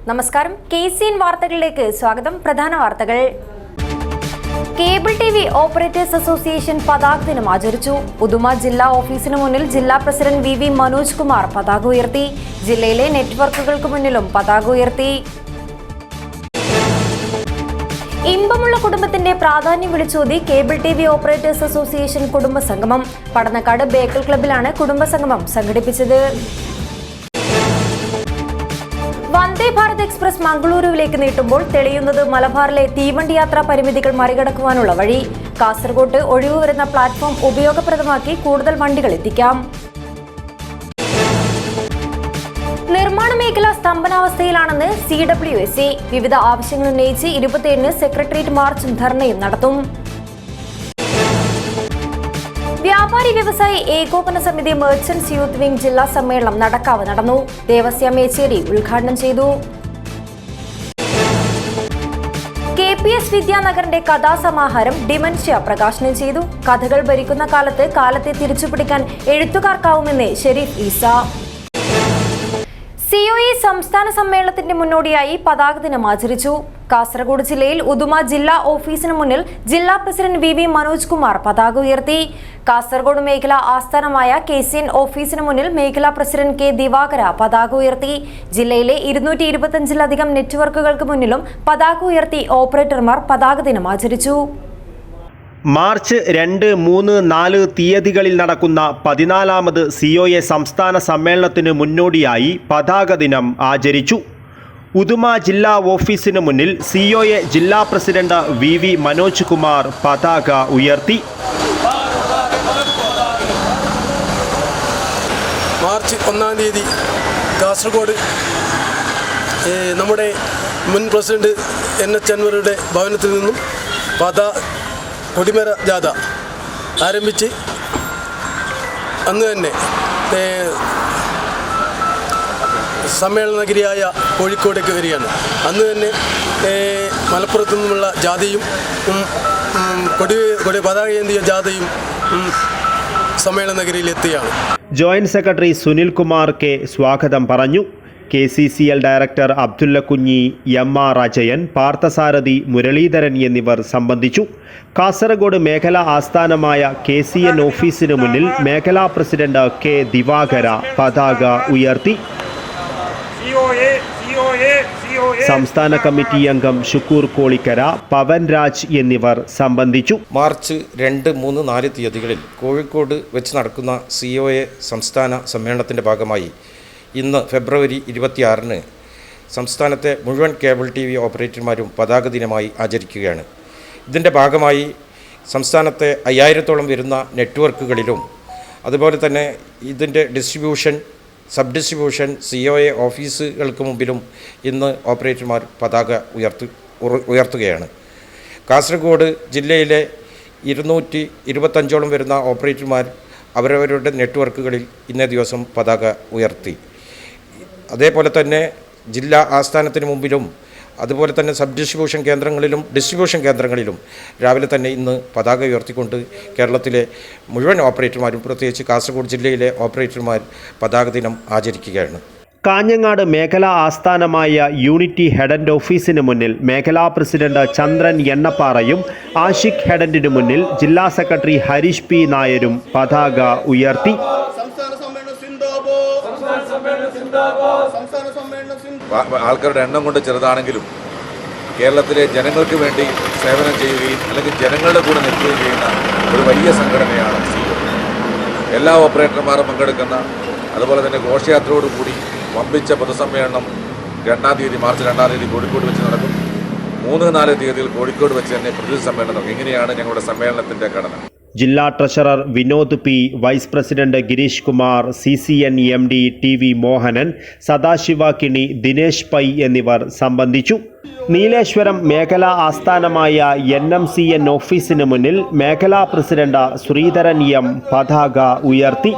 നമസ്കാരം, KCN വാർത്തകളിലേക്ക് സ്വാഗതം. പ്രധാന വാർത്തകൾ. കേബിൾ TV ഓപ്പറേറ്റേഴ്സ് അസോസിയേഷൻ പതാക ദിനം ആചരിച്ചു. ഉദുമ ജില്ലാ ഓഫീസിന് മുന്നിൽ ജില്ലാ പ്രസിഡന്റ് VV മനോജ് കുമാർ പതാക ഉയർത്തി. ജില്ലയിലെ നെറ്റ്വർക്കുകൾക്ക് മുന്നിലും പതാക ഉയർത്തി. ഇമ്പമുള്ള കുടുംബത്തിന്റെ പ്രാധാന്യം വിളിച്ചോതി കേബിൾ TV ഓപ്പറേറ്റേഴ്സ് അസോസിയേഷൻ കുടുംബ സംഗമം. പടന്നക്കാട് ബേക്കൽ ക്ലബ്ബിലാണ് കുടുംബ സംഗമം സംഘടിപ്പിച്ചത്. വന്ദേ ഭാരത് എക്സ്പ്രസ് മംഗളൂരുവിലേക്ക് നീട്ടുമ്പോൾ തെളിയുന്നത് മലബാറിലെ തീവണ്ടി യാത്രാ പരിമിതികൾ മറികടക്കുവാനുള്ള വഴി. കാസർഗോഡ് ഒഴിവ് വരുന്ന പ്ലാറ്റ്ഫോം ഉപയോഗപ്രദമാക്കി കൂടുതൽ വണ്ടികൾ എത്തിക്കാം. നിർമ്മാണ മേഖല സ്തംഭനാവസ്ഥയിലാണെന്ന് CWSA. വിവിധ ആവശ്യങ്ങൾ ഉന്നയിച്ച് 27-ന് സെക്രട്ടേറിയറ്റ് മാർച്ചും ധർണയും നടത്തും. വ്യാപാരി വ്യവസായി ഏകോപന സമിതി മെർച്ചന്റ്സ് യൂത്ത് വിംഗ് ജില്ലാ സമ്മേളനം നടക്കാവ് നടന്നു. ദേവസ്യ മേച്ചേരി ഉദ്ഘാടനം ചെയ്തു. KPS വിദ്യാനഗറിന്റെ കഥാസമാഹാരം ഡിമൻഷ്യ പ്രകാശനം ചെയ്തു. കഥകൾ ഭരിക്കുന്ന കാലത്തെ തിരിച്ചുപിടിക്കാൻ എഴുത്തുകാർക്കാവുമെന്ന് ഷെരീഫ് ഈസ. COE സംസ്ഥാന സമ്മേളനത്തിന്റെ മുന്നോടിയായി പതാക ദിനം ആചരിച്ചു. കാസർഗോഡ് ജില്ലയിൽ ഉദുമ ജില്ലാ ഓഫീസിന് മുന്നിൽ ജില്ലാ പ്രസിഡന്റ് VV മനോജ് കുമാർ പതാക ഉയർത്തി. കാസർഗോഡ് മേഖല ആസ്ഥാനമായ KCN ഓഫീസിന് മുന്നിൽ മേഖലാ പ്രസിഡന്റ് K ദിവാകര പതാക ഉയർത്തി. ജില്ലയിലെ 225-ലധികം നെറ്റ്വർക്കുകൾക്ക് മുന്നിലും പതാക ഉയർത്തി ഓപ്പറേറ്റർമാർ പതാക ദിനം ആചരിച്ചു. മാർച്ച് 2, 3, 4 തീയതികളിൽ നടക്കുന്ന 14ാമത് COA സംസ്ഥാന സമ്മേളനത്തിന് മുന്നോടിയായി പതാക ദിനം ആചരിച്ചു. ഉദുമ ജില്ലാ ഓഫീസിന് മുന്നിൽ COA ജില്ലാ പ്രസിഡന്റ് VV മനോജ് കുമാർ പതാക ഉയർത്തി. മാർച്ച് 1-ാം തീയതി കാസർഗോഡ് നമ്മുടെ മുൻ പ്രസിഡന്റ് NH അൻവറുടെ ഭവനത്തിൽ നിന്നും കൊടിമര ജാഥ ആരംഭിച്ച് അന്ന് തന്നെ സമ്മേളന നഗരിയായ കോഴിക്കോടേക്ക് വരികയാണ്. അന്ന് തന്നെ മലപ്പുറത്തു നിന്നുമുള്ള ജാഥയും പതാകയേന്തിയ ജാഥയും സമ്മേളന നഗരിയിൽ എത്തുകയാണ്. Joint secretary Sunil Kumar K സ്വാഗതം പറഞ്ഞു. KCCL ഡയറക്ടർ അബ്ദുല്ല കുഞ്ഞി, MR അജയൻ, പാർത്ഥസാരഥി, മുരളീധരൻ എന്നിവർ സംബന്ധിച്ചു. കാസർഗോഡ് മേഖല ആസ്ഥാനമായ KCN ഓഫീസിന് മുന്നിൽ മേഖലാ പ്രസിഡന്റ് K ദിവാകര പതാക ഉയർത്തി. സംസ്ഥാന കമ്മിറ്റി അംഗം ഷുക്കൂർ കോളിക്കര, പവൻ രാജ് എന്നിവർ സംബന്ധിച്ചു. മാർച്ച് 2, 3, 4 തീയതികളിൽ കോഴിക്കോട് വെച്ച് നടക്കുന്ന COA സംസ്ഥാന സമ്മേളനത്തിൻ്റെ ഭാഗമായി ഇന്ന് ഫെബ്രുവരി 26-ന് സംസ്ഥാനത്തെ മുഴുവൻ കേബിൾ TV ഓപ്പറേറ്റർമാരും പതാക ദിനമായി ആചരിക്കുകയാണ്. ഇതിൻ്റെ ഭാഗമായി സംസ്ഥാനത്തെ 5000-ത്തോളം വരുന്ന നെറ്റ്വർക്കുകളിലും അതുപോലെ തന്നെ ഇതിൻ്റെ സബ് ഡിസ്ട്രിബ്യൂഷൻ COA ഓഫീസുകൾക്ക് മുമ്പിലും ഇന്ന് ഓപ്പറേറ്റർമാർ പതാക ഉയർത്തുകയാണ്. കാസർഗോഡ് ജില്ലയിലെ 225-ഓളം വരുന്ന ഓപ്പറേറ്റർമാർ അവരവരുടെ നെറ്റ്വർക്കുകളിൽ ഇന്നേ ദിവസം പതാക ഉയർത്തി. അതേപോലെ തന്നെ ജില്ലാ ആസ്ഥാനത്തിന് മുമ്പിലും അതുപോലെ തന്നെ സബ് ഡിസ്ട്രിബ്യൂഷൻ കേന്ദ്രങ്ങളിലും രാവിലെ തന്നെ ഇന്ന് പതാക ഉയർത്തിക്കൊണ്ട് കേരളത്തിലെ മുഴുവൻ ഓപ്പറേറ്റർമാരും പ്രത്യേകിച്ച് കാസർഗോഡ് ജില്ലയിലെ ഓപ്പറേറ്റർമാർ പതാക ദിനം ആചരിക്കുകയാണ്. കാഞ്ഞങ്ങാട് മേഖലാ ആസ്ഥാനമായ യൂണിറ്റി ഹെഡന്റ് ഓഫീസിന് മുന്നിൽ മേഖലാ പ്രസിഡന്റ് ചന്ദ്രൻ എണ്ണപ്പാറയും ആഷിഖ് ഹെഡന്റിന് മുന്നിൽ ജില്ലാ സെക്രട്ടറി ഹരീഷ് P നായരും പതാക ഉയർത്തി. ആൾക്കാരുടെ എണ്ണം കൊണ്ട് ചെറുതാണെങ്കിലും കേരളത്തിലെ ജനങ്ങൾക്ക് വേണ്ടി സേവനം ചെയ്യുകയും അല്ലെങ്കിൽ ജനങ്ങളുടെ കൂടെ നിൽക്കുകയും ചെയ്യുന്ന ഒരു വലിയ സംഘടനയാണ് COA. എല്ലാ ഓപ്പറേറ്റർമാരും പങ്കെടുക്കുന്ന അതുപോലെ തന്നെ ഘോഷയാത്രയോടുകൂടി വമ്പിച്ച പൊതുസമ്മേളനം മാർച്ച് 2-ാം തീയതി കോഴിക്കോട് വെച്ച് നടക്കും. 3, 4 തീയതികൾ കോഴിക്കോട് വെച്ച് തന്നെ പ്രതിനിധി സമ്മേളനം നടക്കും. ഇങ്ങനെയാണ് ഞങ്ങളുടെ സമ്മേളനത്തിൻ്റെ ഘടന. ജില്ലാ treasurer Vinod P, vice president Girish Kumar, CCN MD TV Mohanan, Sadashiva Kini, Dinesh Pai എന്നിവർ സംബന്ധിച്ചു. നീലേശ്വരം മേഖലാ ആസ്ഥാനമായ NMCN ഓഫീസിന് മുന്നിൽ മേഖലാ പ്രസിഡന്റ് ശ്രീധരൻ M പതാക ഉയർത്തി.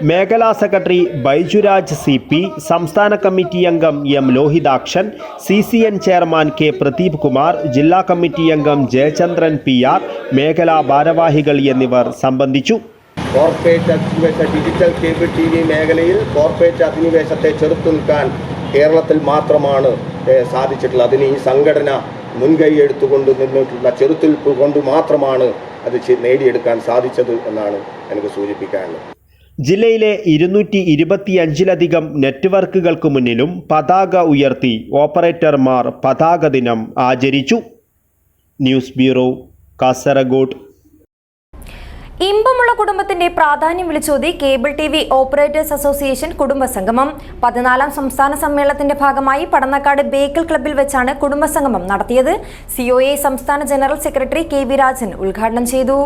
മേഖലാ സെക്രട്ടറി ബൈജുരാജ് CP, സംസ്ഥാന കമ്മിറ്റി അംഗം M Lohithakshan, CCN chairman K Pradeep Kumar, ജില്ലാ കമ്മിറ്റി അംഗം ജയചന്ദ്രൻ PR, മേഖലാ ഭാരവാഹികൾ എന്നിവർ സംബന്ധിച്ചു. കോർപ്പറേറ്റ് അധിനിവേശ ഡിജിറ്റൽ കേബിൾ ടി വി മേഖലയിൽ കോർപ്പറേറ്റ് അധിനിവേശത്തെ ചെറുത്തു നിൽക്കാൻ കേരളത്തിൽ മാത്രമാണ് സാധിച്ചിട്ടുള്ളത്. അതിന് ഈ സംഘടന മുൻകൈ എടുത്തുകൊണ്ട് നിന്നിട്ടുള്ള ചെറുത്തുനിൽപ്പ് കൊണ്ട് മാത്രമാണ് അത് നേടിയെടുക്കാൻ സാധിച്ചത് എന്നാണ് എനിക്ക് സൂചിപ്പിക്കാനുള്ളത്. ജില്ലയിലെ 225-ലധികം നെറ്റ്വർക്കുകൾക്ക് മുന്നിലും പതാക ഉയർത്തി ഓപ്പറേറ്റർമാർ പതാക ദിനം ആചരിച്ചു. News bureau, Kasaragod. ഇമ്പമുള്ള കുടുംബത്തിന്റെ പ്രാധാന്യം വിളിച്ചോതി cable T V operators association കുടുംബസംഗമം 14ാം സംസ്ഥാന സമ്മേളനത്തിന്റെ ഭാഗമായി പടന്നക്കാട് ബേക്കൽ ക്ലബ്ബിൽ വെച്ചാണ് കുടുംബസംഗമം നടത്തിയത്. COA സംസ്ഥാന ജനറൽ സെക്രട്ടറി KV രാജൻ ഉദ്ഘാടനം ചെയ്തു.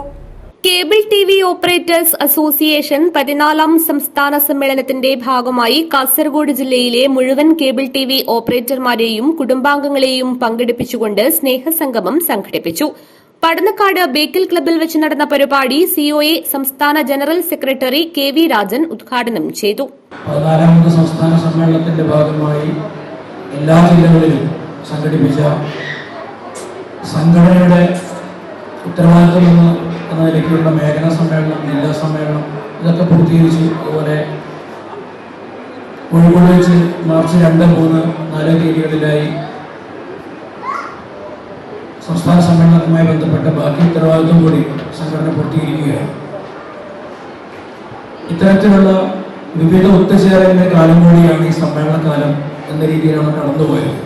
Cable T V operators association 14ാം സംസ്ഥാന സമ്മേളനത്തിന്റെ ഭാഗമായി കാസർഗോഡ് ജില്ലയിലെ മുഴുവൻ കേബിൾ ടി വി ഓപ്പറേറ്റർമാരെയും കുടുംബാംഗങ്ങളെയും പങ്കെടുപ്പിച്ചുകൊണ്ട് സ്നേഹസംഗമം സംഘടിപ്പിച്ചു. പടന്നക്കാട് ബേക്കൽ ക്ലബ്ബിൽ വെച്ച് നടന്ന പരിപാടി COA സംസ്ഥാന ജനറൽ സെക്രട്ടറി KV രാജൻ ഉദ്ഘാടനം ചെയ്തു. 14ാമത് സംസ്ഥാന സമ്മേളനത്തിന്റെ ഭാഗമായി എല്ലാ ജില്ലകളിലും സംഘടിപ്പിച്ച സംഘടനയുടെ ഉത്തരവാദിത്വം എന്ന നിലയ്ക്കുള്ള മേഖലാ സമ്മേളനം, ജില്ലാ സമ്മേളനം ഇതൊക്കെ പൂർത്തീകരിച്ചു. അതുപോലെ കോഴിക്കോട് വെച്ച് മാർച്ച് 2, 3, 4 തീയതികളിലായി സംസ്ഥാന സമ്മേളനവുമായി ബന്ധപ്പെട്ട ബാക്കി ഉത്തരവാദിത്വം കൂടി സംഘടന പൂർത്തീകരിക്കുകയാണ്. ഇത്തരത്തിലുള്ള വിവിധ ഒത്തുചേരലിന്റെ കാലം കൂടിയാണ് ഈ സമ്മേളന കാലം എന്ന രീതിയിലാണ് കടന്നുപോയത്.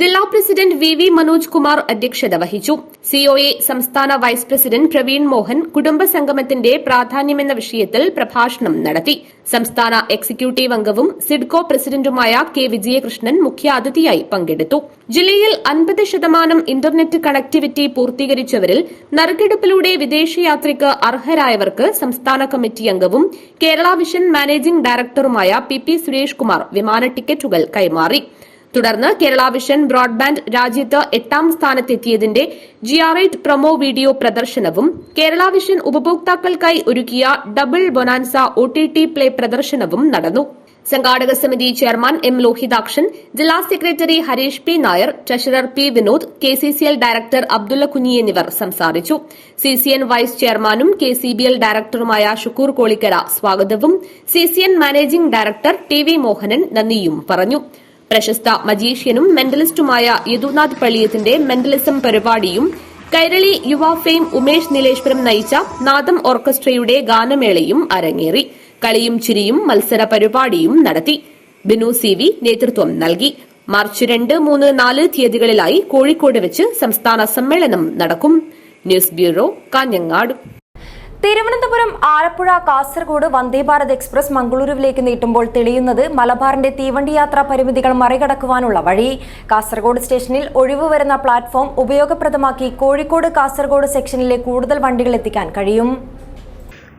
ജില്ലാ പ്രസിഡന്റ് VV മനോജ് കുമാർ അധ്യക്ഷത വഹിച്ചു. COA സംസ്ഥാന വൈസ് പ്രസിഡന്റ് പ്രവീൺ മോഹൻ കുടുംബസംഗമത്തിന്റെ പ്രാധാന്യമെന്ന വിഷയത്തിൽ പ്രഭാഷണം നടത്തി. സംസ്ഥാന എക്സിക്യൂട്ടീവ് അംഗവും സിഡ്കോ പ്രസിഡന്റുമായ K വിജയകൃഷ്ണൻ മുഖ്യാതിഥിയായി പങ്കെടുത്തു. ജില്ലയിൽ 50% ഇന്റർനെറ്റ് കണക്ടിവിറ്റി പൂർത്തീകരിച്ചവരിൽ നറുക്കെടുപ്പിലൂടെ വിദേശയാത്രയ്ക്ക് അർഹരായവർക്ക് സംസ്ഥാന കമ്മിറ്റി അംഗവും കേരള വിഷൻ മാനേജിംഗ് ഡയറക്ടറുമായ PP സുരേഷ് കുമാർ വിമാന ടിക്കറ്റുകൾ കൈമാറി. തുടർന്ന് കേരള വിഷൻ ബ്രോഡ്ബാൻഡ് രാജ്യത്ത് 8ാം സ്ഥാനത്തെത്തിയതിന്റെ GR8 പ്രൊമോ വീഡിയോ പ്രദർശനവും കേരള വിഷൻ ഉപഭോക്താക്കൾക്കായി ഒരുക്കിയ ഡബിൾ ബൊനാൻസ OTT പ്ലേ പ്രദർശനവും നടന്നു. സംഘാടക സമിതി ചെയർമാൻ M ലോഹിതാക്ഷൻ, ജില്ലാ secretary Harish P Nair, treasurer P Vinod, KCCL director Abdulla Kunhi എന്നിവർ സംസാരിച്ചു. CCN വൈസ് ചെയർമാനും KCBL ഡയറക്ടറുമായ ഷുക്കൂർ കോളിക്കര സ്വാഗതവും CCN managing director TV Mohanan നന്ദിയും പറഞ്ഞു. പ്രശസ്ത മജീഷ്യനും മെന്റലിസ്റ്റുമായ യദുനാഥ് പള്ളിയത്തിന്റെ മെന്റലിസം പരിപാടിയും കൈരളി യുവ ഫെയിം ഉമേഷ് നീലേശ്വരം നയിച്ച നാദം ഓർക്കസ്ട്രയുടെ ഗാനമേളയും അരങ്ങേറി. കളിയും ചിരിയും മത്സര പരിപാടിയും നടത്തി. ബിനു CV നേതൃത്വം നൽകി. മാർച്ച് 2, 3, 4 തീയതികളിലായി കോഴിക്കോട് വെച്ച് സംസ്ഥാന സമ്മേളനം നടക്കും. News bureau, Kanhangad. Thiruvananthapuram, Alappuzha, Kasaragod Vande Bharat express മംഗളൂരുവിലേക്ക് നീട്ടുമ്പോൾ തെളിയുന്നത് മലബാറിന്റെ തീവണ്ടി യാത്രാ പരിമിതികൾ മറികടക്കുവാനുള്ള വഴി. കാസർഗോഡ് സ്റ്റേഷനിൽ ഒഴിവ് വരുന്ന പ്ലാറ്റ്ഫോം ഉപയോഗപ്രദമാക്കി കോഴിക്കോട് കാസർഗോഡ് സെക്ഷനിലെ കൂടുതൽ വണ്ടികൾ എത്തിക്കാൻ കഴിയും.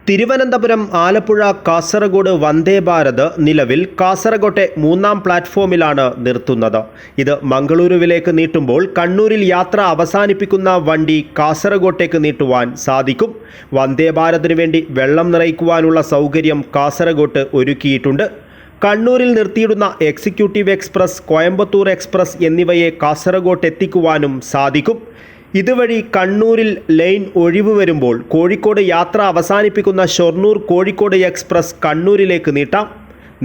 തിരുവനന്തപുരം, ആലപ്പുഴ, കാസർഗോഡ് വന്ദേ ഭാരത് നിലവിൽ കാസർഗോട്ടെ 3ാം പ്ലാറ്റ്ഫോമിലാണ് നിർത്തുന്നത്. ഇത് മംഗളൂരുവിലേക്ക് നീട്ടുമ്പോൾ കണ്ണൂരിൽ യാത്ര അവസാനിപ്പിക്കുന്ന വണ്ടി കാസർഗോട്ടേക്ക് നീട്ടുവാൻ സാധിക്കും. വന്ദേ ഭാരതിനു വേണ്ടി വെള്ളം നിറയ്ക്കുവാനുള്ള സൗകര്യം കാസർഗോട്ട് ഒരുക്കിയിട്ടുണ്ട്. കണ്ണൂരിൽ നിർത്തിയിടുന്ന എക്സിക്യൂട്ടീവ് എക്സ്പ്രസ്, കോയമ്പത്തൂർ എക്സ്പ്രസ് എന്നിവയെ കാസർഗോട്ട് എത്തിക്കുവാനും സാധിക്കും. ഇതുവഴി കണ്ണൂരിൽ ലൈൻ ഒഴിവ് വരുമ്പോൾ കോഴിക്കോട് യാത്ര അവസാനിപ്പിക്കുന്ന ഷൊർണൂർ കോഴിക്കോട് എക്സ്പ്രസ് കണ്ണൂരിലേക്ക് നീട്ടാം.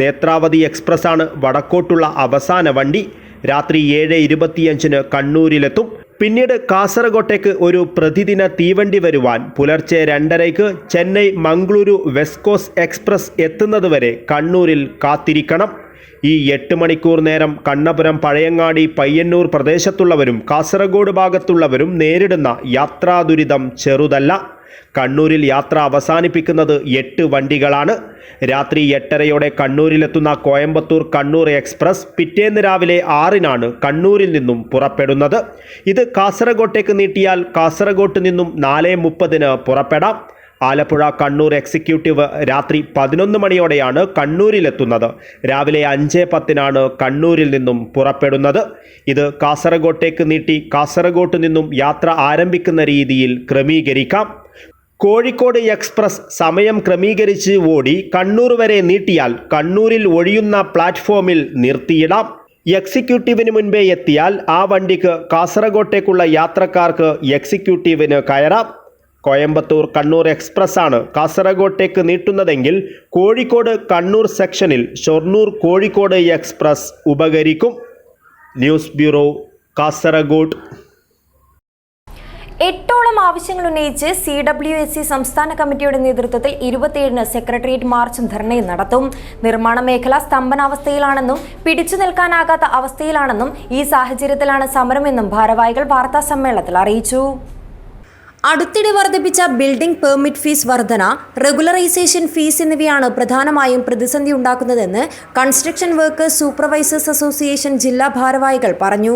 നേത്രാവതി എക്സ്പ്രസ്സാണ് വടക്കോട്ടുള്ള അവസാന വണ്ടി. രാത്രി 7:25 കണ്ണൂരിലെത്തും. പിന്നീട് കാസർഗോട്ടേക്ക് ഒരു പ്രതിദിന തീവണ്ടി വരുവാൻ പുലർച്ചെ 2:30 Chennai Mangaluru west cost express എത്തുന്നതുവരെ കണ്ണൂരിൽ കാത്തിരിക്കണം. ഈ 8 മണിക്കൂർ നേരം കണ്ണപുരം, പഴയങ്ങാടി, പയ്യന്നൂർ പ്രദേശത്തുള്ളവരും കാസർഗോഡ് ഭാഗത്തുള്ളവരും നേരിടുന്ന യാത്രാ ദുരിതം ചെറുതല്ല. കണ്ണൂരിൽ യാത്ര അവസാനിപ്പിക്കുന്നത് 8 വണ്ടികളാണ്. രാത്രി 8:30 കണ്ണൂരിലെത്തുന്ന കോയമ്പത്തൂർ കണ്ണൂർ എക്സ്പ്രസ് പിറ്റേന്ന് രാവിലെ 6 കണ്ണൂരിൽ നിന്നും പുറപ്പെടുന്നത്. ഇത് കാസർഗോട്ടേക്ക് നീട്ടിയാൽ കാസർഗോട്ട് നിന്നും 4:30 പുറപ്പെടാം. ആലപ്പുഴ കണ്ണൂർ എക്സിക്യൂട്ടീവ് രാത്രി 11 മണിയോടെയാണ് കണ്ണൂരിലെത്തുന്നത്. രാവിലെ 5:10 കണ്ണൂരിൽ നിന്നും പുറപ്പെടുന്നത്. ഇത് കാസർഗോട്ടേക്ക് നീട്ടി കാസർഗോട്ട് നിന്നും യാത്ര ആരംഭിക്കുന്ന രീതിയിൽ ക്രമീകരിക്കാം. കോഴിക്കോട് എക്സ്പ്രസ് സമയം ക്രമീകരിച്ച് ഓടി കണ്ണൂർ വരെ നീട്ടിയാൽ കണ്ണൂരിൽ ഒഴിയുന്ന പ്ലാറ്റ്ഫോമിൽ നിർത്തിയിടാം. എക്സിക്യൂട്ടീവിന് മുൻപേ എത്തിയാൽ ആ വണ്ടിക്ക് കാസർഗോട്ടേക്കുള്ള യാത്രക്കാർക്ക് എക്സിക്യൂട്ടീവിന് കയറാം. കോയമ്പത്തൂർ കണ്ണൂർ എക്സ്പ്രസ്സാണ് കാസർഗോട്ടേക്ക് നീട്ടുന്നതെങ്കിൽ കോഴിക്കോട് കണ്ണൂർ സെക്ഷനിൽ ഷൊർണൂർ കോഴിക്കോട് എക്സ്പ്രസ് ഉപകരിക്കും. News bureau, Kasaragod. 8ഓളം ആവശ്യങ്ങൾ ഉന്നയിച്ച് CWSC സംസ്ഥാന കമ്മിറ്റിയുടെ നേതൃത്വത്തിൽ 27-ന് സെക്രട്ടേറിയറ്റ് മാർച്ചും ധർണയും നടത്തും. നിർമ്മാണ മേഖല സ്തംഭനാവസ്ഥയിലാണെന്നും പിടിച്ചു നിൽക്കാനാകാത്ത അവസ്ഥയിലാണെന്നും ഈ സാഹചര്യത്തിലാണ് സമരമെന്നും ഭാരവാഹികൾ വാർത്താ സമ്മേളനത്തിൽ അറിയിച്ചു. അടുത്തിടെ വർദ്ധിപ്പിച്ച ബിൽഡിംഗ് പെർമിറ്റ് ഫീസ് വർധന, റെഗുലറൈസേഷൻ ഫീസ് എന്നിവയാണ് പ്രധാനമായും പ്രതിസന്ധി ഉണ്ടാക്കുന്നതെന്ന് കൺസ്ട്രക്ഷൻ വർക്കേഴ്സ് സൂപ്പർവൈസേഴ്സ് അസോസിയേഷൻ ജില്ലാ ഭാരവാഹികൾ പറഞ്ഞു.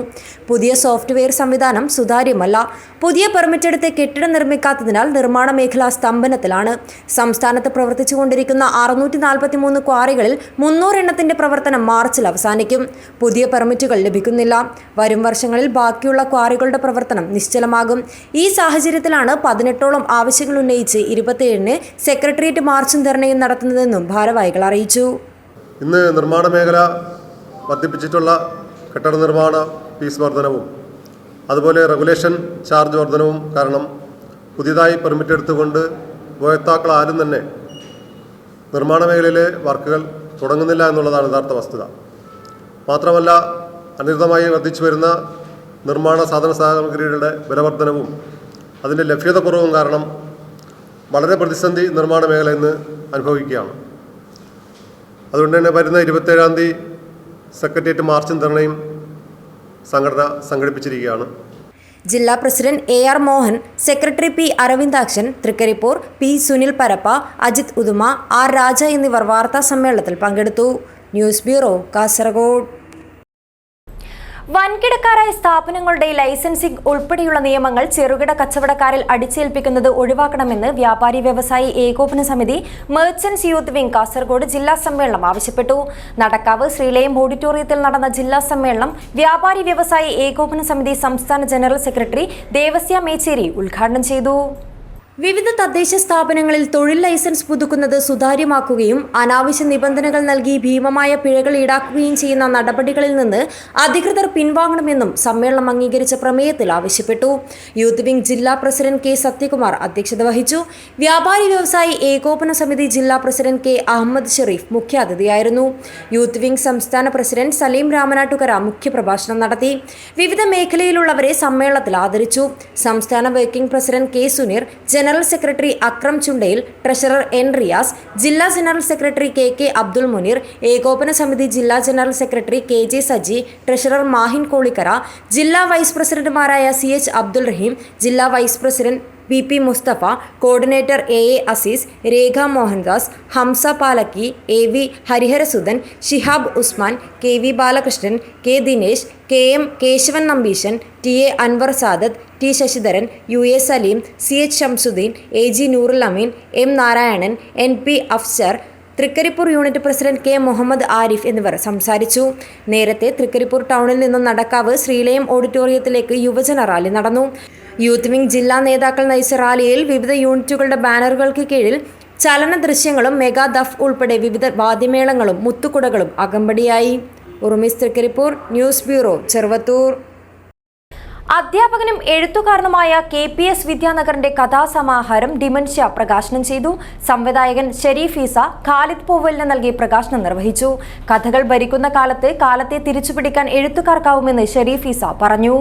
പുതിയ സോഫ്റ്റ്വെയർ സംവിധാനം സുതാര്യമല്ല. പുതിയ പെർമിറ്റ് എടുത്ത് കെട്ടിടം നിർമ്മിക്കാത്തതിനാൽ നിർമ്മാണ മേഖല സ്തംഭനത്തിലാണ്. സംസ്ഥാനത്ത് പ്രവർത്തിച്ചുകൊണ്ടിരിക്കുന്ന 643 ക്വാറികളിൽ 300 എണ്ണത്തിന്റെ പ്രവർത്തനം മാർച്ചിൽ അവസാനിക്കും. പുതിയ പെർമിറ്റുകൾ ലഭിക്കുന്നില്ല. വരും വർഷങ്ങളിൽ ബാക്കിയുള്ള ക്വാറികളുടെ പ്രവർത്തനം നിശ്ചലമാകും. ഈ സാഹചര്യത്തിലാണ് 18ഓളം ആവശ്യങ്ങൾ ഉന്നയിച്ച് 27-ന് സെക്രട്ടേറിയറ്റ് മാർച്ചും ധർണയും നടത്തുന്നതെന്നും ഭാരവാഹികൾ അറിയിച്ചു. ഇന്ന് നിർമ്മാണ മേഖല വർദ്ധിപ്പിച്ചിട്ടുള്ള കെട്ടിട നിർമ്മാണ ഫീസ് വർധനവും അതുപോലെ റെഗുലേഷൻ ചാർജ് വർധനവും കാരണം പുതിയതായി പെർമിറ്റ് എടുത്തുകൊണ്ട് ഉപഭോക്താക്കൾ ആരും തന്നെ നിർമ്മാണ മേഖലയിലെ വർക്കുകൾ തുടങ്ങുന്നില്ല എന്നുള്ളതാണ് യഥാർത്ഥ വസ്തുത. മാത്രമല്ല, അനിയന്ത്രിതമായി വർദ്ധിച്ചു വരുന്ന നിർമ്മാണ സാധന സാമഗ്രികളുടെ വിലവർധനവും അതിൻ്റെ ലഭ്യത കുറവും കാരണം വളരെ പ്രതിസന്ധി നിർമ്മാണ മേഖല ഇന്ന് അനുഭവിക്കുകയാണ്. അതുകൊണ്ട് തന്നെ വരുന്ന 27-ാം തീയതി സെക്രട്ടേറിയറ്റ് മാർച്ചും ധർണയും സംഘടന സംഘടിപ്പിച്ചിരിക്കുകയാണ്. ജില്ലാ president AR Mohan, secretary P Aravindakshan, Trikaripur P Sunil Parappa, Ajith Uduma, R Raja എന്നിവർ വാർത്താ സമ്മേളനത്തിൽ പങ്കെടുത്തു. News bureau, Kasaragod. വൻകിടക്കാരായ സ്ഥാപനങ്ങളുടെ ലൈസൻസിംഗ് ഉൾപ്പെടെയുള്ള നിയമങ്ങൾ ചെറുകിട കച്ചവടക്കാരിൽ അടിച്ചേൽപ്പിക്കുന്നത് ഒഴിവാക്കണമെന്ന് വ്യാപാരി വ്യവസായി ഏകോപന സമിതി മെർച്ചന്റ്സ് യൂത്ത് വിംഗ് കാസർഗോഡ് ജില്ലാ സമ്മേളനം ആവശ്യപ്പെട്ടു. നടക്കാവ് ശ്രീലയം ഓഡിറ്റോറിയത്തിൽ നടന്ന ജില്ലാ സമ്മേളനം വ്യാപാരി വ്യവസായി ഏകോപന സമിതി സംസ്ഥാന ജനറൽ സെക്രട്ടറി ദേവസ്യ മേച്ചേരി ഉദ്ഘാടനം ചെയ്തു. വിവിധ തദ്ദേശ സ്ഥാപനങ്ങളിൽ തൊഴിൽ ലൈസൻസ് പുതുക്കുന്നത് സുതാര്യമാക്കുകയും അനാവശ്യ നിബന്ധനകൾ നൽകി ഭീമമായ പിഴകൾ ഈടാക്കുകയും ചെയ്യുന്ന നടപടികളിൽ നിന്ന് അധികൃതർ പിൻവാങ്ങണമെന്നും സമ്മേളനം അംഗീകരിച്ച പ്രമേയത്തിൽ ആവശ്യപ്പെട്ടു. യൂത്ത് വിംഗ് ജില്ലാ പ്രസിഡന്റ് K സത്യകുമാർ അധ്യക്ഷത വഹിച്ചു. വ്യാപാരി വ്യവസായി ഏകോപന സമിതി ജില്ലാ പ്രസിഡന്റ് K അഹമ്മദ് ഷെരീഫ് മുഖ്യാതിഥിയായിരുന്നു. യൂത്ത് വിംഗ് സംസ്ഥാന പ്രസിഡന്റ് സലീം രാമനാട്ടുകര മുഖ്യപ്രഭാഷണം നടത്തി. വിവിധ മേഖലയിലുള്ളവരെ സമ്മേളനത്തിൽ ആദരിച്ചു. സംസ്ഥാന working president K Suneer, general secretary Akram Chundayil, treasurer N Riyas, ജില്ലാ general secretary KK Abdul Muneer, ഏകോപന സമിതി ജില്ലാ general secretary KJ Saji, treasurer Mahin Kolikkara, ജില്ലാ വൈസ് പ്രസിഡന്റുമാരായ CH അബ്ദുൽ റഹീം, ജില്ലാ vice president BP Musthafa, coordinator AA Azeez, Rekha Mohandas, Hamsa Palakki, AV Hariharasudhan, Shihab Usman, KV Balakrishnan, K Dinesh, KM Keshavan Nambeesan, TA Anwar Sadath, T Sasidharan, UA Saleem, CH Shamsuddin, AG Noorul Ameen, M Narayanan, NP Afsar, Trikaripur unit president K Muhammed Arif എന്നിവർ സംസാരിച്ചു. നേരത്തെ തൃക്കരിപ്പൂർ ടൗണിൽ നിന്നും നടക്കാവ് ശ്രീലയം ഓഡിറ്റോറിയത്തിലേക്ക് യുവജന റാലി നടന്നു. യൂത്ത് വിംഗ് ജില്ലാ നേതാക്കൾ നയിച്ച റാലിയിൽ വിവിധ യൂണിറ്റുകളുടെ ബാനറുകൾക്ക് കീഴിൽ ചലന ദൃശ്യങ്ങളും മെഗാ ദഫ് ഉൾപ്പെടെ വിവിധ വാദ്യമേളങ്ങളും മുത്തുകുടകളും അകമ്പടിയായി. ഉറുമിസ് തൃക്കരിപ്പൂർ, ന്യൂസ് ബ്യൂറോ, ചെറുവത്തൂർ. അധ്യാപകനും എഴുത്തുകാരനുമായ KPS വിദ്യാനഗറിന്റെ കഥാസമാഹാരം ഡിമൻഷ്യ പ്രകാശനം ചെയ്തു. സംവിധായകൻ ഷെരീഫ് ഈസ ഖാലിദ് പൂവലിന് നൽകി പ്രകാശനം നിർവഹിച്ചു. കഥകൾ ഭരിക്കുന്ന കാലത്തെ തിരിച്ചുപിടിക്കാൻ എഴുത്തുകാർക്കാവുമെന്ന് ഷെരീഫ് ഈസ പറഞ്ഞു.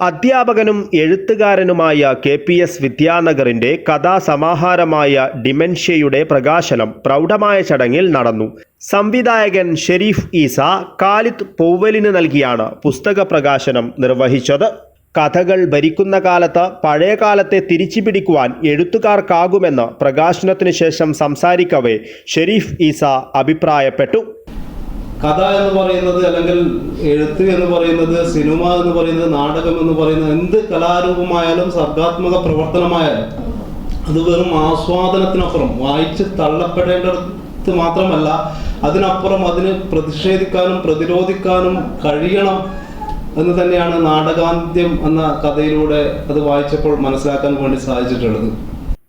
അധ്യാപകനും എഴുത്തുകാരനുമായ KPS വിദ്യാനഗറിന്റെ കഥാസമാഹാരമായ ഡിമെൻഷ്യയുടെ പ്രകാശനം പ്രൗഢമായ ചടങ്ങിൽ നടന്നു. സംവിധായകൻ ഷെരീഫ് ഈസ ഖാലിദ് പൂവലിന് നൽകിയാണ് പുസ്തക പ്രകാശനം നിർവഹിച്ചത്. കഥകൾ ഭരിക്കുന്ന കാലത്ത് പഴയ കാലത്തെ തിരിച്ചുപിടിക്കുവാൻ എഴുത്തുകാർക്കാകുമെന്ന് പ്രകാശനത്തിന് ശേഷം സംസാരിക്കവേ ഷെരീഫ് ഈസ അഭിപ്രായപ്പെട്ടു. കഥ എന്ന് പറയുന്നത്, അല്ലെങ്കിൽ എഴുത്ത് എന്ന് പറയുന്നത്, സിനിമ എന്ന് പറയുന്നത്, നാടകം എന്ന് പറയുന്നത്, എന്ത് കലാരൂപമായാലും സർഗാത്മക പ്രവർത്തനമായാലും അത് വെറും ആസ്വാദനത്തിനപ്പുറം വായിച്ച് തള്ളപ്പെടേണ്ടത് മാത്രമല്ല, അതിനപ്പുറം അതിന് പ്രതിഷേധിക്കാനും പ്രതിരോധിക്കാനും കഴിയണം എന്ന് തന്നെയാണ് നാടകാന്ത്യം എന്ന കഥയിലൂടെ അത് വായിച്ചപ്പോൾ മനസ്സിലാക്കാൻ വേണ്ടി സാധിച്ചിട്ടുള്ളത്.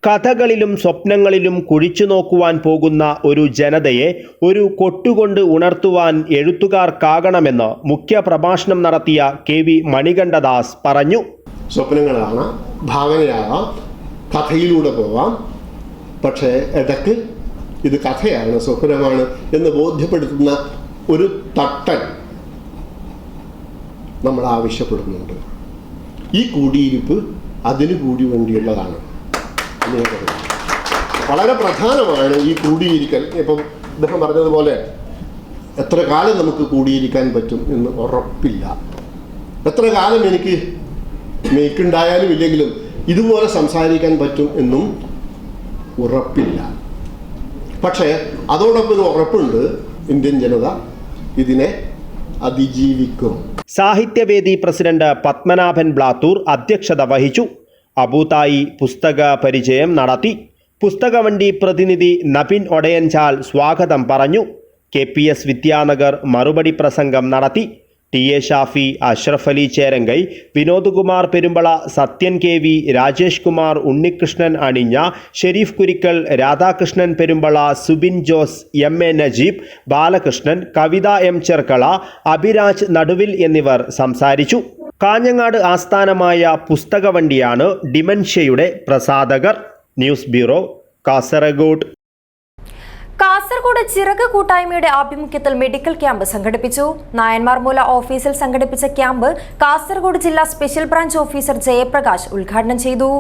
കഥകളിലും സ്വപ്നങ്ങളിലും കുഴിച്ചു നോക്കുവാൻ പോകുന്ന ഒരു ജനതയെ ഒരു കൊട്ടുകൊണ്ട് ഉണർത്തുവാൻ എഴുത്തുകാർക്കാകണമെന്ന് മുഖ്യ പ്രഭാഷണം നടത്തിയ KV മണികണ്ഠദാസ് പറഞ്ഞു. സ്വപ്നങ്ങളാണ്, ഭാവനയാകാം, കഥയിലൂടെ പോവാം. പക്ഷേ ഇടയ്ക്ക് ഇത് കഥയാണ്, സ്വപ്നമാണ് എന്ന് ബോധ്യപ്പെടുത്തുന്ന ഒരു തട്ടൽ നമ്മൾ ആവശ്യപ്പെടുന്നുണ്ട്. ഈ കൂടിയിരിപ്പ് അതിന് കൂടി വേണ്ടിയുള്ളതാണ്. വളരെ പ്രധാനമാണ് ഈ കൂടിയിരിക്കൽ. ഇപ്പം ഇദ്ദേഹം പറഞ്ഞതുപോലെ എത്ര കാലം നമുക്ക് കൂടിയിരിക്കാൻ പറ്റും എന്ന് ഉറപ്പില്ല. എത്ര കാലം എനിക്ക് മേക്കുണ്ടായാലും ഇല്ലെങ്കിലും ഇതുപോലെ സംസാരിക്കാൻ പറ്റും എന്നും ഉറപ്പില്ല. പക്ഷേ അതോടൊപ്പം ഒരു ഉറപ്പുണ്ട്, ഇന്ത്യൻ ജനത ഇതിനെ അതിജീവിക്കും. സാഹിത്യവേദി പ്രസിഡന്റ് പത്മനാഭൻ ബ്ലാത്തൂർ അധ്യക്ഷത വഹിച്ചു. അബൂതായി പുസ്തക പരിചയം നടത്തി. പുസ്തകവണ്ടി പ്രതിനിധി നബിൻ ഒടയൻചാൽ സ്വാഗതം പറഞ്ഞു. KPS വിദ്യാനഗർ മറുപടി പ്രസംഗം നടത്തി. TA Shafi, Ashraf Ali Cherankai, Vinod Kumar Perumbala, Sathyan KV, Rajesh Kumar, Unnikrishnan അണിഞ്ഞ, Sharif Kurikkal, Radhakrishnan Perumbala, Subin Jose, MA Najeeb, Balakrishnan, കവിത M ചെർക്കള, അഭിരാജ് നടുവിൽ എന്നിവർ സംസാരിച്ചു. കാഞ്ഞങ്ങാട് ആസ്ഥാനമായ പുസ്തകവണ്ടിയാണ് ഡിമൻഷ്യയുടെ പ്രസാധകർ. News bureau, Kasaragod. കാസർഗോഡ് ചിറക് കൂട്ടായ്മയുടെ ആഭിമുഖ്യത്തിൽ മെഡിക്കൽ ക്യാമ്പ് സംഘടിപ്പിച്ചു. നായന്മാർമൂല ഓഫീസിൽ സംഘടിപ്പിച്ച ക്യാമ്പ് കാസർഗോഡ് ജില്ലാ സ്പെഷ്യൽ ബ്രാഞ്ച് ഓഫീസർ ജയപ്രകാശ് ഉദ്ഘാടനം ചെയ്തു.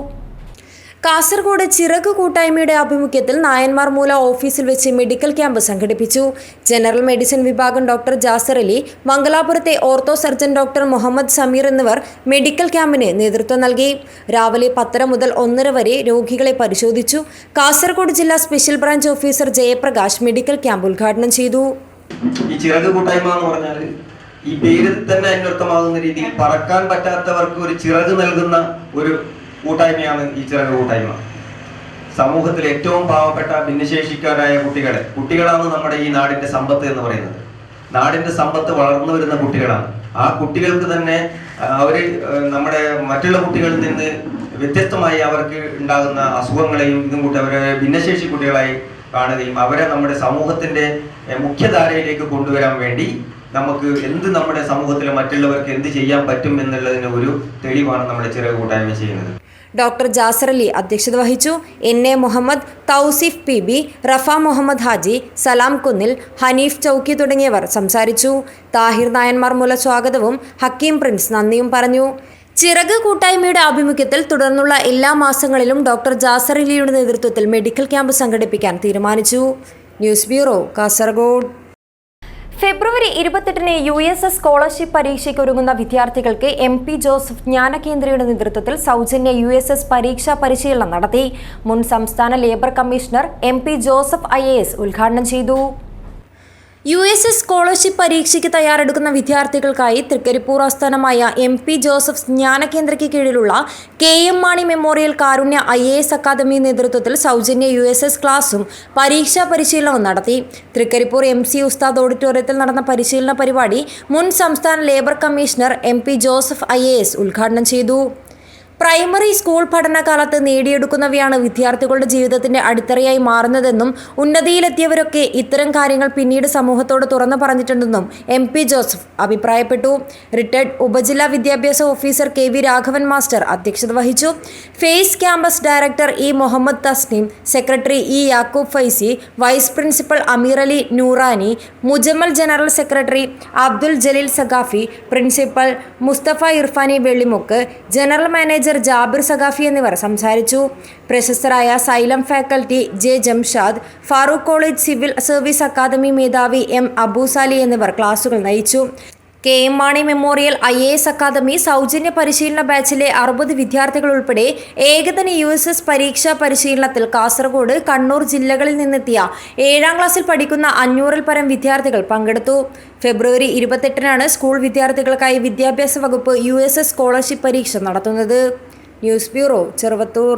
കാസർഗോഡ് ചിറക് കൂട്ടായ്മയുടെ ആഭിമുഖ്യത്തിൽ നായന്മാർമൂല ഓഫീസിൽ വെച്ച് മെഡിക്കൽ ക്യാമ്പ് സംഘടിപ്പിച്ചു. ജനറൽ മെഡിസിൻ വിഭാഗം ഡോക്ടർ ജാസർ അലി, മംഗലാപുരത്തെ ortho surgeon doctor Muhammed Sameer എന്നിവർ മെഡിക്കൽ ക്യാമ്പിന് നേതൃത്വം നൽകി. രാവിലെ 10 മുതൽ 1:30 വരെ രോഗികളെ പരിശോധിച്ചു. കാസർഗോഡ് ജില്ലാ special branch officer Jayaprakash medical camp ഉദ്ഘാടനം ചെയ്തു. ഈ ചിറക് കൂട്ടായ്മ എന്ന് പറഞ്ഞാൽ ഈ പേരിൽ തന്നെ അന്വർത്ഥമാകുന്ന രീതിയിൽ പറക്കാൻ പറ്റാത്തവർക്ക് ഒരു ചിറക് നൽകുന്ന ഒരു കൂട്ടായ്മയാണ് ഈ ചിറക് കൂട്ടായ്മ. സമൂഹത്തിലെ ഏറ്റവും പാവപ്പെട്ട ഭിന്നശേഷിക്കാരായ കുട്ടികളാണ് നമ്മുടെ ഈ നാടിന്റെ സമ്പത്ത് എന്ന് പറയുന്നത്. നാടിന്റെ സമ്പത്ത് വളർന്നു വരുന്ന കുട്ടികളാണ്. ആ കുട്ടികൾക്ക് തന്നെ അവര് നമ്മുടെ മറ്റുള്ള കുട്ടികളിൽ നിന്ന് വ്യത്യസ്തമായി അവർക്ക് ഉണ്ടാകുന്ന അസുഖങ്ങളെയും ഇതും കൂട്ടി അവരെ ഭിന്നശേഷി കുട്ടികളായി കാണുകയും അവരെ നമ്മുടെ സമൂഹത്തിന്റെ മുഖ്യധാരയിലേക്ക് കൊണ്ടുവരാൻ വേണ്ടി നമുക്ക് നമ്മുടെ സമൂഹത്തിലെ മറ്റുള്ളവർക്ക് എന്ത് ചെയ്യാൻ പറ്റും എന്നുള്ളതിന് ഒരു തെളിവാണ് നമ്മുടെ ചിറക് കൂട്ടായ്മ ചെയ്യുന്നത്. ഡോക്ടർ ജാസർ അലി അധ്യക്ഷത വഹിച്ചു. NA മുഹമ്മദ്, തൗസിഫ് PB, റഫ മുഹമ്മദ് ഹാജി, സലാം കുന്നിൽ, ഹനീഫ് ചൗക്കി തുടങ്ങിയവർ സംസാരിച്ചു. താഹിർ നായന്മാർമൂല സ്വാഗതവും ഹക്കീം പ്രിൻസ് നന്ദിയും പറഞ്ഞു. ചിറക് കൂട്ടായ്മയുടെ ആഭിമുഖ്യത്തിൽ തുടർന്നുള്ള എല്ലാ മാസങ്ങളിലും ഡോക്ടർ ജാസർ അലിയുടെ നേതൃത്വത്തിൽ മെഡിക്കൽ ക്യാമ്പ് സംഘടിപ്പിക്കാൻ തീരുമാനിച്ചു. News bureau, Kasaragod. ഫെബ്രുവരി 28-ന് USS സ്കോളർഷിപ്പ് പരീക്ഷയ്ക്ക് ഒരുങ്ങുന്ന വിദ്യാർത്ഥികൾക്ക് MP ജോസഫ് ജ്ഞാനകേന്ദ്രയുടെ നേതൃത്വത്തിൽ സൗജന്യ USS പരീക്ഷാ പരിശീലനം നടത്തി. മുൻ സംസ്ഥാന labour commissioner MP Joseph IAS ഉദ്ഘാടനം ചെയ്തു. USS സ്കോളർഷിപ്പ് പരീക്ഷയ്ക്ക് തയ്യാറെടുക്കുന്ന വിദ്യാർത്ഥികൾക്കായി തൃക്കരിപ്പൂർ ആസ്ഥാനമായ MP ജോസഫ് ജ്ഞാനകേന്ദ്രയ്ക്ക് കീഴിലുള്ള KM മാണി മെമ്മോറിയൽ കാരുണ്യ IAS അക്കാദമി നേതൃത്വത്തിൽ സൗജന്യ USS ക്ലാസും പരീക്ഷാ പരിശീലനവും നടത്തി. തൃക്കരിപ്പൂർ MC ഉസ്താദ് ഓഡിറ്റോറിയത്തിൽ നടന്ന പരിശീലന പരിപാടി മുൻ സംസ്ഥാന labour commissioner MP Joseph IAS ഉദ്ഘാടനം ചെയ്തു. പ്രൈമറി സ്കൂൾ പഠനകാലത്ത് നേടിയെടുക്കുന്നവയാണ് വിദ്യാർത്ഥികളുടെ ജീവിതത്തിന്റെ അടിത്തറയായി മാറുന്നതെന്നും ഉന്നതിയിലെത്തിയവരൊക്കെ ഇത്തരം കാര്യങ്ങൾ പിന്നീട് സമൂഹത്തോട് തുറന്നു പറഞ്ഞിട്ടുണ്ടെന്നും MP ജോസഫ് അഭിപ്രായപ്പെട്ടു. റിട്ടയർഡ് ഉപജില്ലാ വിദ്യാഭ്യാസ ഓഫീസർ KV രാഘവൻ മാസ്റ്റർ അധ്യക്ഷത വഹിച്ചു. Face campus director E Muhammad Tasneem, secretary E Yakub Faizi, vice principal Ameer Ali Noorani, Mujammal general secretary Abdul Jaleel Saqafi, principal Mustafa Irfani Vellimukku, general manager Jabir Saqafi എന്നിവർ സംസാരിച്ചു. പ്രശസ്തരായ Xylem faculty J Jamshad, Farooq college civil service academy മേധാവി M അബൂസാലി എന്നിവർ ക്ലാസുകൾ നയിച്ചു. KM Mani memorial IAS academy സൗജന്യ പരിശീലന ബാച്ചിലെ 60 വിദ്യാർത്ഥികൾ ഉൾപ്പെടെ ഏകദിന USS പരീക്ഷാ പരിശീലനത്തിൽ കാസർഗോഡ്, കണ്ണൂർ ജില്ലകളിൽ നിന്നെത്തിയ 7ാം ക്ലാസ്സിൽ പഠിക്കുന്ന 500-ൽ പരം വിദ്യാർത്ഥികൾ പങ്കെടുത്തു. ഫെബ്രുവരി 28-നാണ് സ്കൂൾ വിദ്യാർത്ഥികൾക്കായി വിദ്യാഭ്യാസ വകുപ്പ് USS സ്കോളർഷിപ്പ് പരീക്ഷ നടത്തുന്നത്. News bureau, Cheruvathur.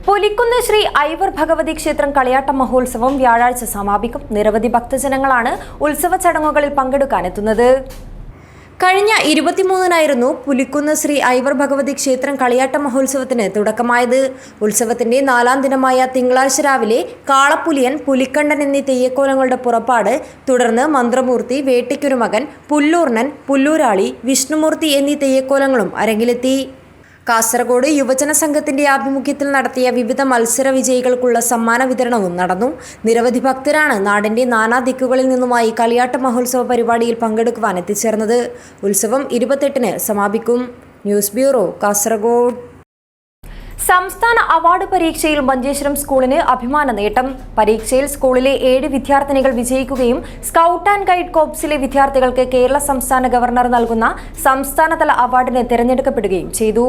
പുലിക്കുന്ന് ശ്രീ ഐവർ ഭഗവതി ക്ഷേത്രം കളിയാട്ട മഹോത്സവം വ്യാഴാഴ്ച സമാപിക്കും. നിരവധി ഭക്തജനങ്ങളാണ് ഉത്സവ ചടങ്ങുകളിൽ പങ്കെടുക്കാനെത്തുന്നത്. കഴിഞ്ഞ 23-നായിരുന്നു പുലിക്കുന്ന് ശ്രീ ഐവർ ഭഗവതി ക്ഷേത്രം കളിയാട്ട മഹോത്സവത്തിന് തുടക്കമായത്. ഉത്സവത്തിന്റെ 4ാം ദിനമായ തിങ്കളാഴ്ച രാവിലെ കാളപ്പുലിയൻ, പുലിക്കണ്ടൻ എന്നീ തെയ്യക്കോലങ്ങളുടെ പുറപ്പാട്, തുടർന്ന് മന്ത്രമൂർത്തി, വേട്ടിക്കൊരു മകൻ, പുല്ലൂർണൻ, പുല്ലൂരാളി, വിഷ്ണുമൂർത്തി എന്നീ തെയ്യക്കോലങ്ങളും അരങ്ങിലെത്തി. കാസർഗോഡ് യുവജന സംഘത്തിന്റെ ആഭിമുഖ്യത്തിൽ നടത്തിയ വിവിധ മത്സര വിജയികൾക്കുള്ള സമ്മാന വിതരണവും നടന്നു. നിരവധി ഭക്തരാണ് നാടിന്റെ നാനാ ദിക്കുകളിൽ നിന്നുമായി കളിയാട്ട മഹോത്സവ പരിപാടിയിൽ പങ്കെടുക്കുവാൻ എത്തിച്ചേർന്നത്. ഉത്സവം 28-ന് സമാപിക്കും. News bureau, Kasaragod. സംസ്ഥാന അവാർഡ് പരീക്ഷയിൽ മഞ്ചേശ്വരം സ്കൂളിന് അഭിമാന നേട്ടം. പരീക്ഷയിൽ സ്കൂളിലെ 7 വിദ്യാർത്ഥിനികൾ വിജയിക്കുകയും സ്കൗട്ട് ആൻഡ് ഗൈഡ് കോർപ്സിലെ വിദ്യാർത്ഥികൾക്ക് കേരള സംസ്ഥാന ഗവർണർ നൽകുന്ന സംസ്ഥാനതല അവാർഡിന് തിരഞ്ഞെടുക്കപ്പെടുകയും ചെയ്തു.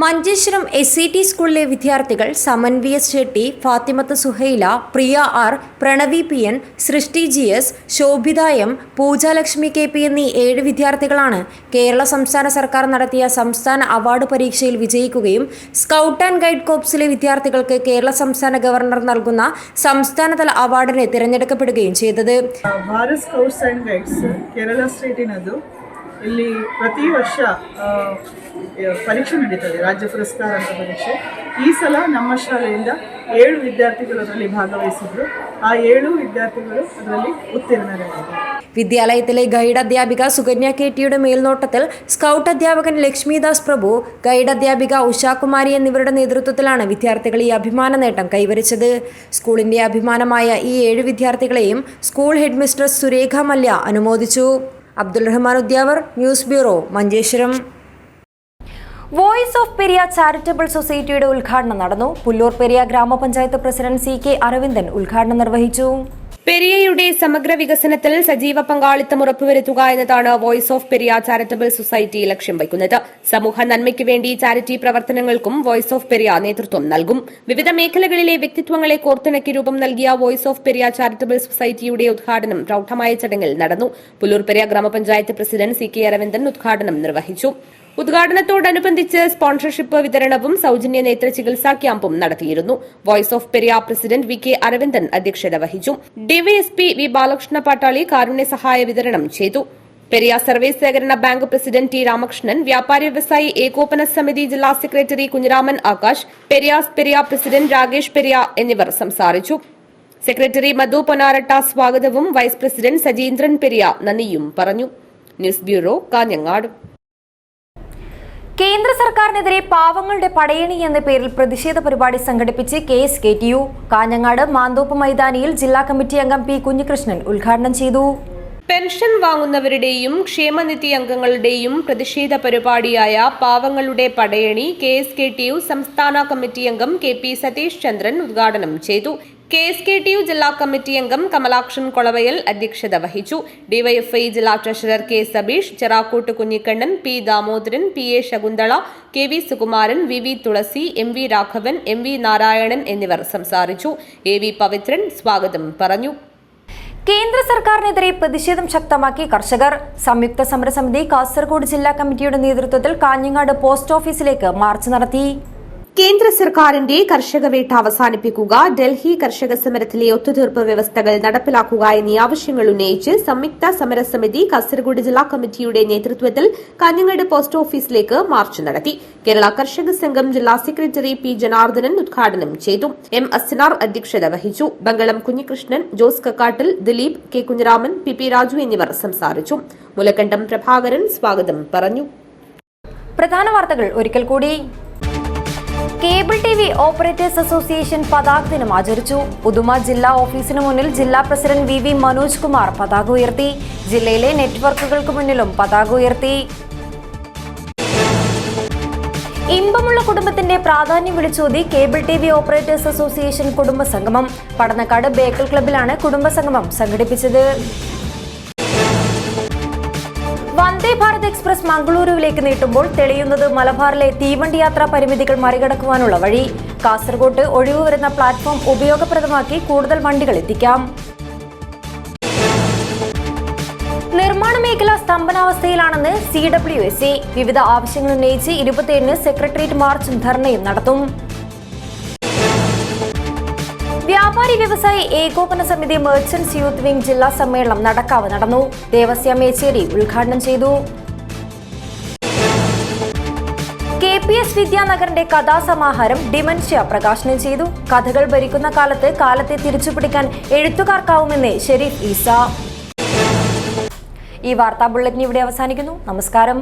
മഞ്ചേശ്വരം SCT സ്കൂളിലെ വിദ്യാർത്ഥികൾ സമൻ VS ഷെട്ടി, ഫാത്തിമത്ത് സുഹൈല, പ്രിയ R, പ്രണവി PN, സൃഷ്ടി GS, Sobhita M, Poojalakshmi KP എന്നീ 7 വിദ്യാർത്ഥികളാണ് കേരള സംസ്ഥാന സർക്കാർ നടത്തിയ സംസ്ഥാന അവാർഡ് പരീക്ഷയിൽ വിജയിക്കുകയും സ്കൗട്ട് ആൻഡ് ഗൈഡ് കോർപ്സിലെ విద్యార్థిകൾക്ക് കേരള സംസ്ഥാന ഗവർണർ നൽകുന്ന സംസ്ഥാനതല ಅವಾರ್ಡಿಗೆ തിരഞ്ഞെടുക്കപ്പെടുകയും ചെയ്തത്. Bharat scouts and guides Kerala ಸ್ಟೇಟಿನದು ಇಲ್ಲಿ ಪ್ರತಿ ವರ್ಷ ಪರೀಕ್ಷೆ ನಡೀತದೆ, ರಾಜ್ಯ ಪುರಸ್ಕಾರ ಅಂತ ಪರೀಕ್ಷೆ. ಈ ಸಲ ನಮ್ಮ ಶಾಲೆಯಿಂದ 7 ವಿದ್ಯಾರ್ಥಿಗಳು ಅದರಲ್ಲಿ ಭಾಗವಹಿಸಿದ್ರು. ಆ 7 ವಿದ್ಯಾರ್ಥಿಗಳು ಅದರಲ್ಲಿ ಉತ್ತೀರ್ಣರಾಗಿದ್ದಾರೆ. വിദ്യാലയത്തിലെ ഗൈഡ് അധ്യാപിക സുകന്യ KT-യുടെ മേൽനോട്ടത്തിൽ സ്കൗട്ട് അധ്യാപകൻ ലക്ഷ്മിദാസ് പ്രഭു, ഗൈഡ് അധ്യാപിക ഉഷാകുമാരി എന്നിവരുടെ നേതൃത്വത്തിലാണ് വിദ്യാർത്ഥികൾ ഈ അഭിമാന നേട്ടം കൈവരിച്ചത്. സ്കൂളിന്റെ അഭിമാനമായ ഈ 7 വിദ്യാർത്ഥികളെയും school head mistress Surekha Mallya അനുമോദിച്ചു. Abdul Rahman Udyavar, news bureau, Manjeshwaram. Voice of Periya charitable സൊസൈറ്റിയുടെ ഉദ്ഘാടനം നടന്നു. പുല്ലൂർ പെരിയ ഗ്രാമപഞ്ചായത്ത് പ്രസിഡന്റ് CK അരവിന്ദൻ ഉദ്ഘാടനം നിർവഹിച്ചു. പെരിയയുടെ സമഗ്ര വികസനത്തിൽ സജീവ പങ്കാളിത്തം ഉറപ്പുവരുത്തുക എന്നതാണ് voice of Periya charitable society ലക്ഷ്യം വയ്ക്കുന്നത്. സമൂഹ നന്മയ്ക്ക് വേണ്ടി ചാരിറ്റി പ്രവർത്തനങ്ങൾക്കും വോയിസ് ഓഫ് പെരിയ നേതൃത്വം നൽകും. വിവിധ മേഖലകളിലെ വ്യക്തിത്വങ്ങളെ കോർത്തിണക്കി രൂപം നൽകിയ വോയിസ് ഓഫ് പെരിയ ചാരിറ്റബിൾ സൊസൈറ്റിയുടെ ഉദ്ഘാടനം പ്രൌഢമായ ചടങ്ങിൽ നടന്നു. പുല്ലൂർ പെരിയ ഗ്രാമപഞ്ചായത്ത് പ്രസിഡന്റ് CK അരവിന്ദൻ ഉദ്ഘാടനം നിർവഹിച്ചു. ഉദ്ഘാടനത്തോടനുബന്ധിച്ച് സ്പോൺസർഷിപ്പ് വിതരണവും സൌജന്യ നേത്ര ചികിത്സാ ക്യാമ്പും നടത്തിയിരുന്നു. Voice of Periya president VK Aravindan അധ്യക്ഷത വഹിച്ചു. DYSP V ബാലകൃഷ്ണ പാട്ടാളി കാരുണ്യ സഹായ വിതരണം ചെയ്തു. പെരിയ സർവീസ് സഹകരണ ബാങ്ക് പ്രസിഡന്റ് T രാമകൃഷ്ണൻ, വ്യാപാരി വ്യവസായി ഏകോപന സമിതി ജില്ലാ സെക്രട്ടറി കുഞ്ഞിരാമൻ ആകാശ്, പെരിയ പ്രസിഡന്റ് രാകേഷ് പെരിയ എന്നിവർ സംസാരിച്ചു. സെക്രട്ടറി മധു പൊനാരട്ട സ്വാഗതവും വൈസ് പ്രസിഡന്റ് സജീന്ദ്രൻ പെരിയ നന്ദിയും പറഞ്ഞു. News bureau, Kanhangad. കേന്ദ്ര സർക്കാരിനെതിരെ പാവങ്ങളുടെ പടയണി എന്ന പേരിൽ പ്രതിഷേധ പരിപാടി സംഘടിപ്പിച്ച് KSKTU. കാഞ്ഞങ്ങാട് മാന്തോപ്പ് മൈതാനിയിൽ ജില്ലാ കമ്മിറ്റി അംഗം P കുഞ്ഞികൃഷ്ണൻ ഉദ്ഘാടനം ചെയ്തു. പെൻഷൻ വാങ്ങുന്നവരുടെയും ക്ഷേമനിധി അംഗങ്ങളുടെയും പ്രതിഷേധ പരിപാടിയായ പാവങ്ങളുടെ പടയണി KSKTU സംസ്ഥാന കമ്മിറ്റി അംഗം KP സതീഷ് ചന്ദ്രൻ ഉദ്ഘാടനം ചെയ്തു. KSKTU ജില്ലാ കമ്മിറ്റി അംഗം കമലാക്ഷൻ കൊളവയൽ അധ്യക്ഷത വഹിച്ചു. DYFI ജില്ലാ treasurer K Sabeesh, Cherakkot Kunhikannan, P Damodaran, PA Shakuntala, KV Sukumaran, VV Thulasi, MV Raghavan, MV Narayanan എന്നിവർ സംസാരിച്ചു. AV പവിത്രൻ സ്വാഗതം പറഞ്ഞു. കേന്ദ്ര സർക്കാരിനെതിരെ പ്രതിഷേധം ശക്തമാക്കി കർഷകർ. സംയുക്ത സമരസമിതി കാസർഗോഡ് ജില്ലാ കമ്മിറ്റിയുടെ നേതൃത്വത്തിൽ കാഞ്ഞങ്ങാട് പോസ്റ്റ് ഓഫീസിലേക്ക് മാർച്ച് നടത്തി. കേന്ദ്ര സർക്കാരിന്റെ കർഷക വേട്ട അവസാനിപ്പിക്കുക, ഡൽഹി കർഷക സമരത്തിലെ ഒത്തുതീർപ്പ് വ്യവസ്ഥകൾ നടപ്പിലാക്കുക എന്നീ ആവശ്യങ്ങൾ ഉന്നയിച്ച് സംയുക്ത സമരസമിതി കാസർഗോഡ് ജില്ലാ കമ്മിറ്റിയുടെ നേതൃത്വത്തിൽ കാഞ്ഞങ്ങാട് പോസ്റ്റ് ഓഫീസിലേക്ക് മാർച്ച് നടത്തി. കേരള കർഷക സംഘം ജില്ലാ സെക്രട്ടറി P ജനാർദ്ദനൻ ഉദ്ഘാടനം ചെയ്തു. M അസ്നാർ അധ്യക്ഷത വഹിച്ചു. ബംഗളം കുഞ്ഞികൃഷ്ണൻ, ജോസ് കക്കാട്ടിൽ, ദിലീപ്, K കുഞ്ഞിരാമൻ, PP രാജു എന്നിവർ സംസാരിച്ചു. മുലക്കണ്ടം പ്രഭാകരൻ സ്വാഗതം പറഞ്ഞു. പ്രധാന വാർത്തകൾ ഒരിക്കൽ കൂടി. കേബിൾ TV ഓപ്പറേറ്റേഴ്സ് അസോസിയേഷൻ പതാക ദിനം ആചരിച്ചു. ഉദുമ ജില്ലാ ഓഫീസിന് മുന്നിൽ ജില്ലാ പ്രസിഡന്റ് VV മനോജ് കുമാർ പതാക ഉയർത്തി. ജില്ലയിലെ നെറ്റ്വർക്കുകൾക്ക് മുന്നിലും പതാക ഉയർത്തി. ഇമ്പമുള്ള കുടുംബത്തിന്റെ പ്രാധാന്യം വിളിച്ചോതി കേബിൾ TV ഓപ്പറേറ്റേഴ്സ് അസോസിയേഷൻ കുടുംബ സംഗമം. പടന്നക്കാട് ബേക്കൽ ക്ലബ്ബിലാണ് കുടുംബ സംഗമം സംഘടിപ്പിച്ചത്. വന്ദേ ഭാരത് എക്സ്പ്രസ് മംഗളൂരുവിലേക്ക് നീട്ടുമ്പോൾ തെളിയുന്നത് മലബാറിലെ തീവണ്ടി യാത്രാ പരിമിതികൾ മറികടക്കുവാനുള്ള വഴി. കാസർഗോഡ് ഒഴിവ് വരുന്ന പ്ലാറ്റ്ഫോം ഉപയോഗപ്രദമാക്കി കൂടുതൽ വണ്ടികൾ എത്തിക്കാം. നിർമ്മാണ മേഖല സ്തംഭനാവസ്ഥയിലാണെന്ന് CWSA. വിവിധ ആവശ്യങ്ങൾ ഉന്നയിച്ച് 27-ന് സെക്രട്ടേറിയറ്റ് മാർച്ചും ധർണയും നടത്തും. വ്യാപാരി വ്യവസായി ഏകോപന സമിതി മെർച്ചന്റ്സ് യൂത്ത് വിംഗ് ജില്ലാ സമ്മേളനം നടക്കാവ് നടന്നു. ദേവസ്യ മേച്ചേരി ഉദ്ഘാടനം ചെയ്തു. KPS വിദ്യാനഗറിന്റെ കഥാസമാഹാരം ഡിമൻഷ്യ പ്രകാശനം ചെയ്തു. കഥകൾ ഭരിക്കുന്ന കാലത്തെ തിരിച്ചുപിടിക്കാൻ എഴുത്തുകാർക്കാവുമെന്ന് ഷെരീഫ് ഈസ. ഈ വാർത്താ ബുള്ളറ്റിൻ ഇവിടെ അവസാനിക്കുന്നു. നമസ്കാരം.